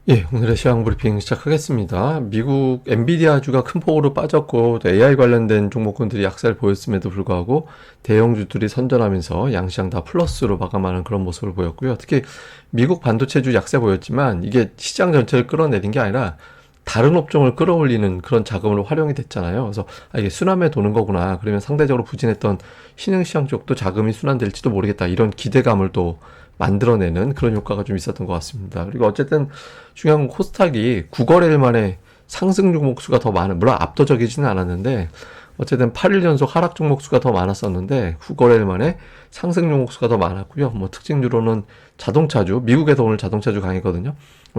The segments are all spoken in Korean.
예, 오늘의 시황 브리핑 시작하겠습니다. 미국 엔비디아주가 큰 폭으로 빠졌고 또 AI 관련된 종목군들이 약세를 보였음에도 불구하고 대형주들이 선전하면서 양시장 다 플러스로 마감하는 그런 모습을 보였고요. 특히 미국 반도체주 약세 보였지만 이게 시장 전체를 끌어내린 게 아니라 다른 업종을 끌어올리는 그런 자금으로 활용이 됐잖아요. 그래서 이게 순환매 도는 거구나. 그러면 상대적으로 부진했던 신흥시장 쪽도 자금이 순환될지도 모르겠다. 이런 기대감을 또 만들어내는 그런 효과가 좀 있었던 것 같습니다. 그리고 어쨌든 중요한 건 코스닥이 9거래일 만에 상승 종목 수가 더 많은, 물론 압도적이지는 않았는데 어쨌든 8일 연속 하락 종목 수가 더 많았었는데 9거래일 만에 상승 종목 수가 더 많았고요. 뭐 특징주로는 자동차주, 미국에서 오늘 자동차주 강했거든요.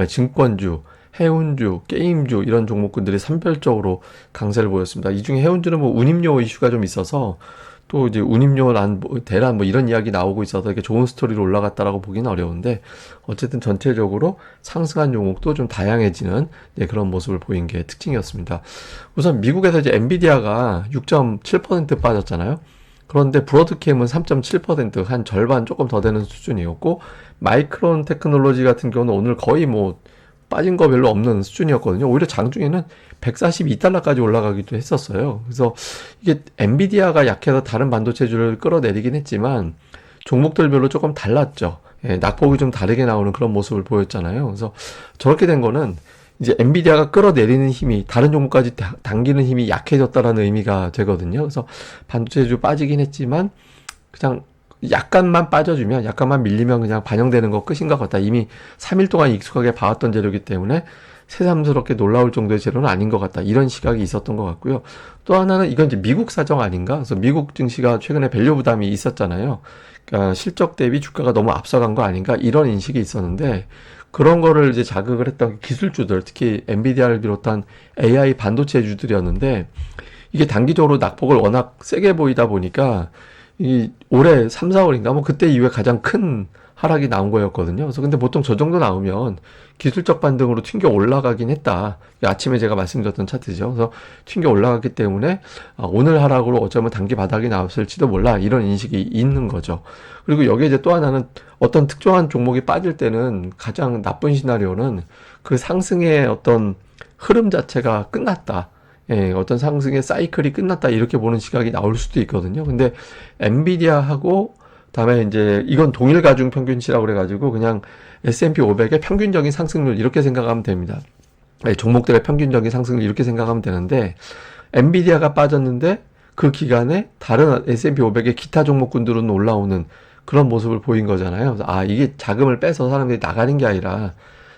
증권주, 해운주, 게임주 이런 종목군들이 산별적으로 강세를 보였습니다. 이 중에 해운주는 뭐 운임료 이슈가 좀 있어서 또 이제 운임료 대란 뭐 이런 이야기 나오고 있어서 이게 좋은 스토리로 올라갔다라고 보기는 어려운데 어쨌든 전체적으로 상승한 종목도 좀 다양해지는 그런 모습을 보인 게 특징이었습니다. 우선 미국에서 이제 엔비디아가 6.7% 빠졌잖아요. 그런데 브로드캠은 3.7%한 절반 조금 더 되는 수준이었고 마이크론 테크놀로지 같은 경우는 오늘 거의 뭐 빠진 거 별로 없는 수준이었거든요. 오히려 장중에는 142달러까지 올라가기도 했었어요. 그래서 이게 엔비디아가 약해서 다른 반도체주를 끌어내리긴 했지만 종목들별로 조금 달랐죠. 낙폭이 좀 다르게 나오는 그런 모습을 보였잖아요. 그래서 저렇게 된 거는 이제 엔비디아가 끌어내리는 힘이 다른 종목까지 당기는 힘이 약해졌다라는 의미가 되거든요. 그래서 반도체주 빠지긴 했지만 그냥 약간만 빠져주면, 약간만 밀리면 그냥 반영되는 거 끝인 것 같다. 이미 3일 동안 익숙하게 봐왔던 재료이기 때문에 새삼스럽게 놀라울 정도의 재료는 아닌 것 같다. 이런 시각이 있었던 것 같고요. 또 하나는 이건 이제 미국 사정 아닌가? 그래서 미국 증시가 최근에 밸류 부담이 있었잖아요. 그러니까 실적 대비 주가가 너무 앞서간 거 아닌가? 이런 인식이 있었는데 그런 거를 이제 자극을 했던 기술주들, 특히 엔비디아를 비롯한 AI 반도체주들이었는데 이게 단기적으로 낙폭을 워낙 세게 보이다 보니까 이 올해 3, 4월인가 뭐 그때 이후에 가장 큰 하락이 나온 거였거든요. 그래서 근데 보통 저 정도 나오면 기술적 반등으로 튕겨 올라가긴 했다. 아침에 제가 말씀드렸던 차트죠. 그래서 튕겨 올라갔기 때문에 오늘 하락으로 어쩌면 단기 바닥이 나왔을지도 몰라 이런 인식이 있는 거죠. 그리고 여기에 이제 또 하나는 어떤 특정한 종목이 빠질 때는 가장 나쁜 시나리오는 그 상승의 어떤 흐름 자체가 끝났다. 어떤 상승의 사이클이 끝났다 이렇게 보는 시각이 나올 수도 있거든요. 근데 엔비디아하고 그다음에 이제 이건 동일 가중 평균치라고 그래가지고 그냥 S&P 500의 평균적인 상승률 이렇게 생각하면 됩니다. 종목들의 평균적인 상승률 이렇게 생각하면 되는데 엔비디아가 빠졌는데 그 기간에 다른 S&P 500의 기타 종목군들은 올라오는 그런 모습을 보인 거잖아요. 그래서 이게 자금을 빼서 사람들이 나가는 게 아니라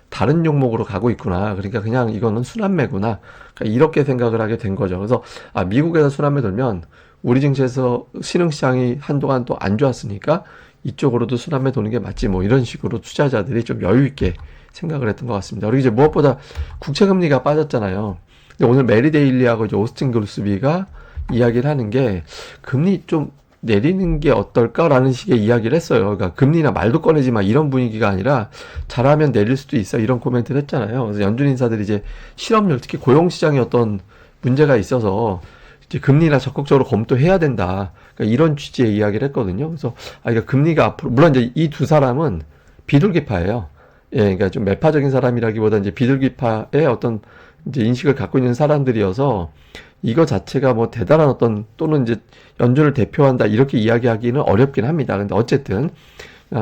다른 종목으로 가고 있구나. 그러니까 그냥 이거는 순환매구나. 그러니까 이렇게 생각을 하게 된 거죠. 그래서 미국에서 순환매 돌면 우리 증시에서 신흥시장이 한동안 또 안 좋았으니까 이쪽으로도 순환매 도는 게 맞지 뭐 이런 식으로 투자자들이 좀 여유 있게 생각을 했던 것 같습니다. 그리고 이제 무엇보다 국채금리가 빠졌잖아요. 근데 오늘 메리 데일리하고 이제 오스틴 글스비가 이야기를 하는 게 금리 좀 내리는 게 어떨까라는 식의 이야기를 했어요. 그러니까 금리나 말도 꺼내지 마 이런 분위기가 아니라 잘하면 내릴 수도 있어 이런 코멘트를 했잖아요. 그래서 연준 인사들이 이제 실업률 특히 고용시장에 어떤 문제가 있어서 이제 금리나 적극적으로 검토해야 된다. 그러니까 이런 취지의 이야기를 했거든요. 그래서 그러니까 금리가 앞으로 물론 이제 이 두 사람은 비둘기파예요. 그러니까 좀 매파적인 사람이라기보다 이제 비둘기파의 어떤 이제 인식을 갖고 있는 사람들이어서 이거 자체가 뭐 대단한 어떤 또는 이제 연준을 대표한다 이렇게 이야기하기는 어렵긴 합니다. 근데 어쨌든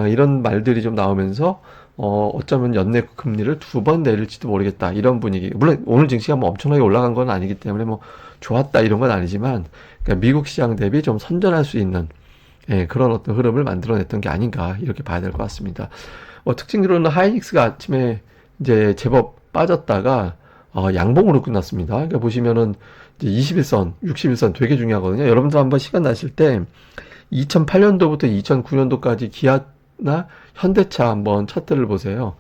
이런 말들이 좀 나오면서 어쩌면 연내 금리를 2번 내릴지도 모르겠다 이런 분위기. 물론 오늘 증시가 뭐 엄청나게 올라간 건 아니기 때문에 뭐 좋았다 이런 건 아니지만 그러니까 미국 시장 대비 좀 선전할 수 있는 그런 어떤 흐름을 만들어냈던 게 아닌가 이렇게 봐야 될 것 같습니다. 특징으로는 하이닉스가 아침에 이제 제법 빠졌다가 양봉으로 끝났습니다. 그러니까 보시면은 이제 21선, 61선 되게 중요하거든요. 여러분들 한번 시간 나실 때 2008년도부터 2009년도까지 기아나 현대차 한번 차트를 보세요.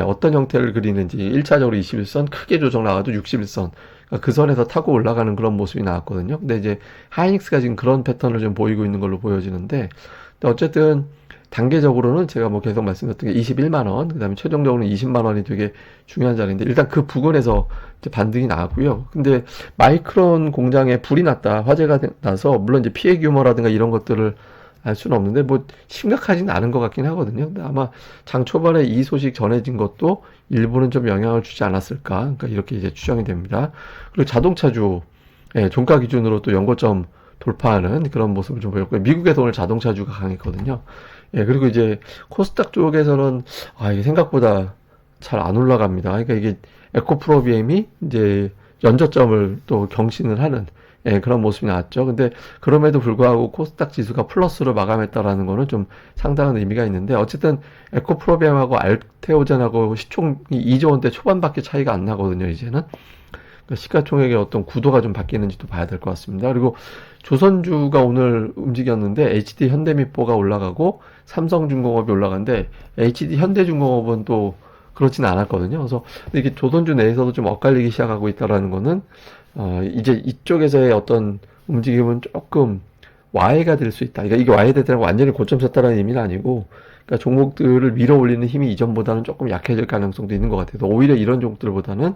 어떤 형태를 그리는지 1차적으로 21선 크게 조정 나가도 61선 그러니까 그 선에서 타고 올라가는 그런 모습이 나왔거든요. 근데 이제 하이닉스가 지금 그런 패턴을 좀 보이고 있는 걸로 보여지는데 어쨌든 단계적으로는 제가 뭐 계속 말씀드렸던 게 21만 원, 그 다음에 최종적으로는 20만 원이 되게 중요한 자리인데 일단 그 부근에서 이제 반등이 나왔고요. 근데 마이크론 공장에 불이 났다, 화재가 나서 물론 이제 피해 규모라든가 이런 것들을 알 수는 없는데 뭐 심각하진 않은 것 같긴 하거든요. 근데 아마 장 초반에 이 소식 전해진 것도 일부는 좀 영향을 주지 않았을까. 그러니까 이렇게 이제 추정이 됩니다. 그리고 자동차주, 예, 종가 기준으로 또 연고점 돌파하는 그런 모습을 좀 보였고요. 미국에서 오늘 자동차주가 강했거든요. 예, 그리고 이제 코스닥 쪽에서는 이게 생각보다 잘 안 올라갑니다. 그러니까 이게 에코프로비엠이 이제 연저점을 또 경신을 하는 그런 모습이 나왔죠. 근데 그럼에도 불구하고 코스닥 지수가 플러스로 마감했다라는 거는 좀 상당한 의미가 있는데 어쨌든 에코프로비엠하고 알테오젠하고 시총이 2조 원대 초반밖에 차이가 안 나거든요, 이제는. 그러니까 시가총액의 어떤 구도가 좀 바뀌는지도 봐야 될 것 같습니다. 그리고 조선주가 오늘 움직였는데 HD 현대미포가 올라가고 삼성중공업이 올라갔는데 HD 현대중공업은 또 그렇지는 않았거든요. 그래서 이게 조선주 내에서도 좀 엇갈리기 시작하고 있다라는 거는 이제 이쪽에서의 어떤 움직임은 조금 와해가 될 수 있다. 그러니까 이게 와해되더라고 완전히 고점 쳤다라는 의미는 아니고, 그러니까 종목들을 밀어 올리는 힘이 이전보다는 조금 약해질 가능성도 있는 것 같아서 오히려 이런 종목들보다는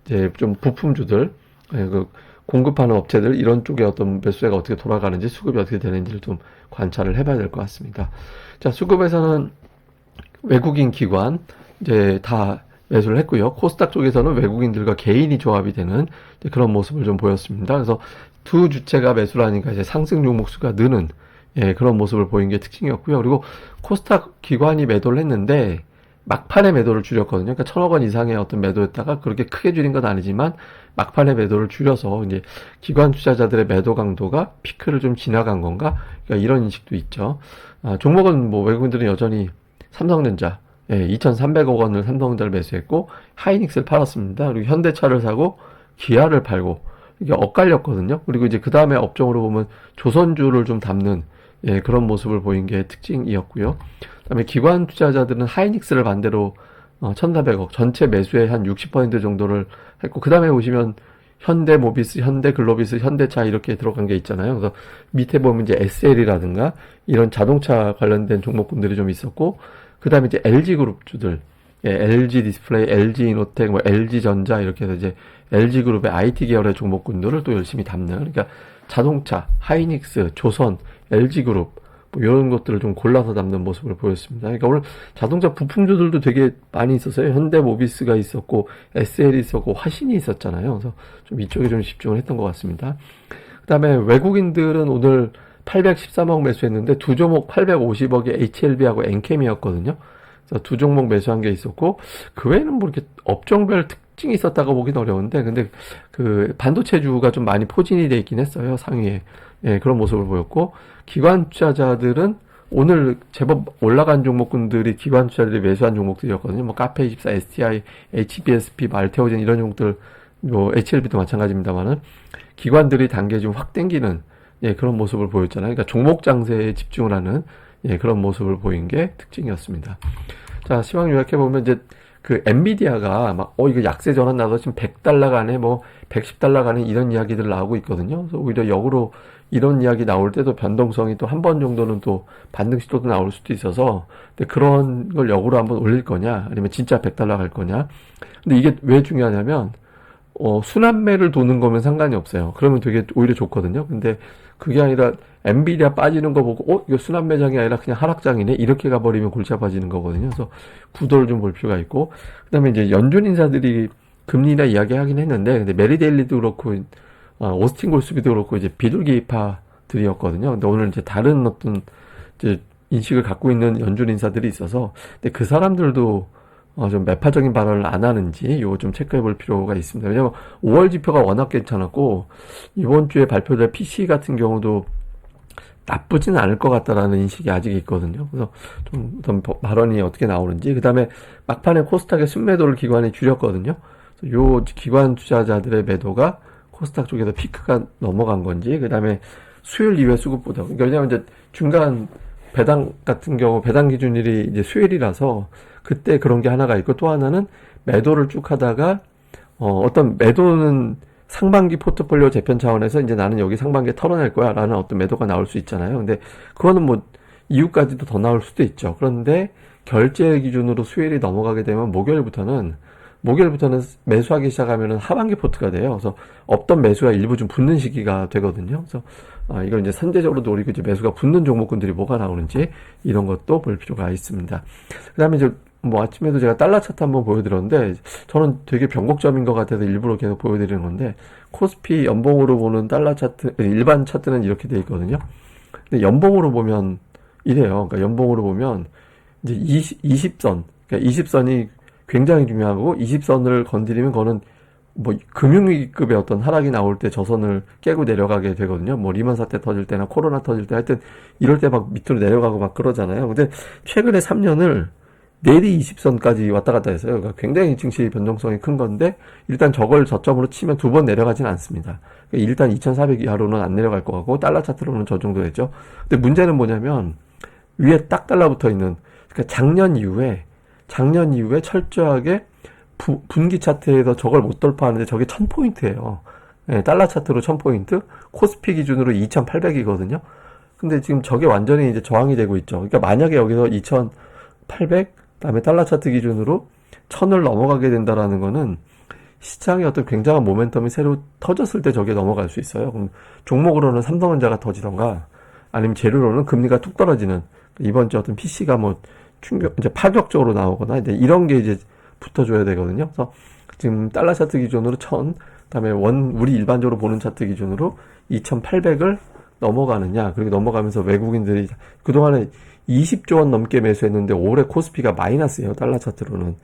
이제 좀 부품주들, 그 공급하는 업체들 이런 쪽에 어떤 매수세가 어떻게 돌아가는지 수급이 어떻게 되는지를 좀 관찰을 해봐야 될 것 같습니다. 자, 수급에서는 외국인 기관 이제 다 매수를 했고요. 코스닥 쪽에서는 외국인들과 개인이 조합이 되는 그런 모습을 좀 보였습니다. 그래서 두 주체가 매수를 하니까 이제 상승 종목수가 느는 그런 모습을 보인 게 특징이었고요. 그리고 코스닥 기관이 매도를 했는데 막판에 매도를 줄였거든요. 그러니까 1,000억 원 이상의 어떤 매도였다가 그렇게 크게 줄인 건 아니지만 막판에 매도를 줄여서 이제 기관 투자자들의 매도 강도가 피크를 좀 지나간 건가? 그러니까 이런 인식도 있죠. 종목은 뭐 외국인들은 여전히 삼성전자 2,300억 원을 삼성전자를 매수했고 하이닉스를 팔았습니다. 그리고 현대차를 사고 기아를 팔고 이게 엇갈렸거든요. 그리고 이제 그 다음에 업종으로 보면 조선주를 좀 담는 그런 모습을 보인 게 특징이었고요. 그다음에 기관 투자자들은 하이닉스를 반대로 1,400억 전체 매수의 한 60% 정도를 했고 그 다음에 보시면 현대모비스, 현대글로비스, 현대차 이렇게 들어간 게 있잖아요. 그래서 밑에 보면 이제 SL이라든가 이런 자동차 관련된 종목군들이 좀 있었고 그 다음에 이제 LG그룹주들, LG 디스플레이, LG 이노텍, 뭐 LG전자 이렇게 해서 이제 LG그룹의 IT 계열의 종목군들을 또 열심히 담는, 그러니까 자동차, 하이닉스, 조선, LG그룹 뭐 이런 것들을 좀 골라서 담는 모습을 보였습니다. 그러니까 오늘 자동차 부품주들도 되게 많이 있었어요. 현대모비스가 있었고 SL이 있었고 화신이 있었잖아요. 그래서 좀 이쪽에 좀 집중을 했던 것 같습니다. 그 다음에 외국인들은 오늘 813억 매수했는데 두 종목 850억의 HLB하고 엔캠이었거든요. 그래서 두 종목 매수한 게 있었고 그 외에는 뭐 이렇게 업종별 특징이 있었다고 보기는 어려운데 근데 그 반도체주가 좀 많이 포진이 돼 있긴 했어요. 상위에. 그런 모습을 보였고 기관 투자자들은 오늘 제법 올라간 종목군들이 기관 투자자들이 매수한 종목들이었거든요. 뭐 카페24, STI, HBSP, 알테오젠 이런 종목들, 뭐 HLB도 마찬가지입니다만은 기관들이 단계 좀 확 땡기는 그런 모습을 보였잖아요. 그러니까 종목 장세에 집중을 하는 그런 모습을 보인 게 특징이었습니다. 자, 시황 요약해보면 이제 그 엔비디아가 막 이거 약세 전환 나서 지금 100달러 가네 뭐 110달러 가네 이런 이야기들 나오고 있거든요. 그래서 오히려 역으로 이런 이야기 나올 때도 변동성이 또 한 번 정도는 또 반등 시도도 나올 수도 있어서 근데 그런 걸 역으로 한번 올릴 거냐 아니면 진짜 100달러 갈 거냐. 근데 이게 왜 중요하냐면 순환매를 도는 거면 상관이 없어요. 그러면 되게 오히려 좋거든요. 근데 그게 아니라 엔비디아 빠지는 거 보고 이거 순환매장이 아니라 그냥 하락장이네 이렇게 가버리면 골치 아파지는 거거든요. 그래서 구도를 좀 볼 필요가 있고 그다음에 이제 연준 인사들이 금리나 이야기하긴 했는데 근데 메리데일리도 그렇고 오스틴 골스비도 그렇고 이제 비둘기파들이었거든요. 근데 오늘 이제 다른 어떤 이제 인식을 갖고 있는 연준 인사들이 있어서 근데 그 사람들도 좀 매파적인 발언을 안 하는지 요거 좀 체크해 볼 필요가 있습니다. 왜냐면 5월 지표가 워낙 괜찮았고 이번 주에 발표될 PC 같은 경우도 나쁘지는 않을 것 같다라는 인식이 아직 있거든요. 그래서 좀 어떤 발언이 어떻게 나오는지 그 다음에 막판에 코스닥의 순매도를 기관이 줄였거든요. 그래서 요 기관 투자자들의 매도가 코스닥 쪽에서 피크가 넘어간 건지 그 다음에 수요일 이후에 수급보다 그러니까 왜냐면 이제 중간 배당 같은 경우 배당 기준일이 이제 수요일이라서 그때 그런 게 하나가 있고 또 하나는 매도를 쭉 하다가 어떤 매도는 상반기 포트폴리오 재편 차원에서 이제 나는 여기 상반기에 털어낼 거야 라는 어떤 매도가 나올 수 있잖아요. 근데 그거는 뭐 이후까지도 더 나올 수도 있죠. 그런데 결제 기준으로 수요일이 넘어가게 되면 목요일부터는 목요일부터는 매수하기 시작하면은 하반기 포트가 돼요. 그래서 없던 매수가 일부 좀 붙는 시기가 되거든요. 그래서 이걸 이제 선제적으로 노리고 이제 매수가 붙는 종목군들이 뭐가 나오는지 이런 것도 볼 필요가 있습니다. 그다음에 이제 뭐 아침에도 제가 달러 차트 한번 보여드렸는데 저는 되게 변곡점인 것 같아서 일부러 계속 보여드리는 건데 코스피 연봉으로 보는 달러 차트 일반 차트는 이렇게 돼 있거든요. 근데 연봉으로 보면 이래요. 그러니까 연봉으로 보면 이제 20선, 그러니까 20선이 굉장히 중요하고 20선을 건드리면 그거는 뭐 금융위기급의 어떤 하락이 나올 때 저 선을 깨고 내려가게 되거든요. 뭐 리만 사태 터질 때나 코로나 터질 때 하여튼 이럴 때 막 밑으로 내려가고 막 그러잖아요. 근데 최근에 3년을 내리 20선까지 왔다 갔다 했어요. 그러니까 굉장히 증시 변동성이 큰 건데 일단 저걸 저점으로 치면 두 번 내려가진 않습니다. 그러니까 일단 2400 이하로는 안 내려갈 것 같고 달러 차트로는 저 정도 되죠. 근데 문제는 뭐냐면 위에 딱 달라붙어 있는 그러니까 작년 이후에 철저하게 분기 차트에서 저걸 못 돌파하는데 저게 1000포인트예요. 예, 달러 차트로 1000포인트, 코스피 기준으로 2800이거든요. 근데 지금 저게 완전히 이제 저항이 되고 있죠. 그러니까 만약에 여기서 2800, 그다음에 달러 차트 기준으로 1000을 넘어가게 된다라는 거는 시장의 어떤 굉장한 모멘텀이 새로 터졌을 때 저게 넘어갈 수 있어요. 그럼 종목으로는 삼성전자가 터지던가 아니면 재료로는 금리가 툭 떨어지는 이번 주 어떤 PC가 뭐 충격 이제 파격적으로 나오거나 이제 이런 게 이제 붙어줘야 되거든요. 그래서 지금 달러 차트 기준으로 1000, 그다음에 우리 일반적으로 보는 차트 기준으로 2800을 넘어가느냐, 그리고 넘어가면서 외국인들이 그동안에 20조 원 넘게 매수했는데 올해 코스피가 마이너스예요. 달러 차트로는.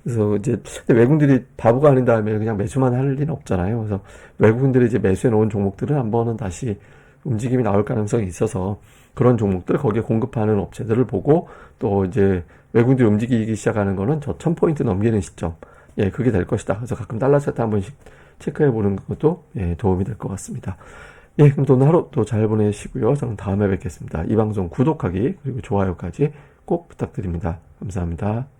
그래서 이제 외국인들이 바보가 아닌 다음에 그냥 매수만 할 리는 없잖아요. 그래서 외국인들이 이제 매수해 놓은 종목들은 한 번은 다시 움직임이 나올 가능성이 있어서 그런 종목들 거기에 공급하는 업체들을 보고 또 이제 외국인들이 움직이기 시작하는 거는 저 1000포인트 넘기는 시점. 예, 그게 될 것이다. 그래서 가끔 달러 차트 한 번씩 체크해 보는 것도 예, 도움이 될 것 같습니다. 예, 그럼 또 오늘 하루 또 잘 보내시고요. 저는 다음에 뵙겠습니다. 이 방송 구독하기 그리고 좋아요까지 꼭 부탁드립니다. 감사합니다.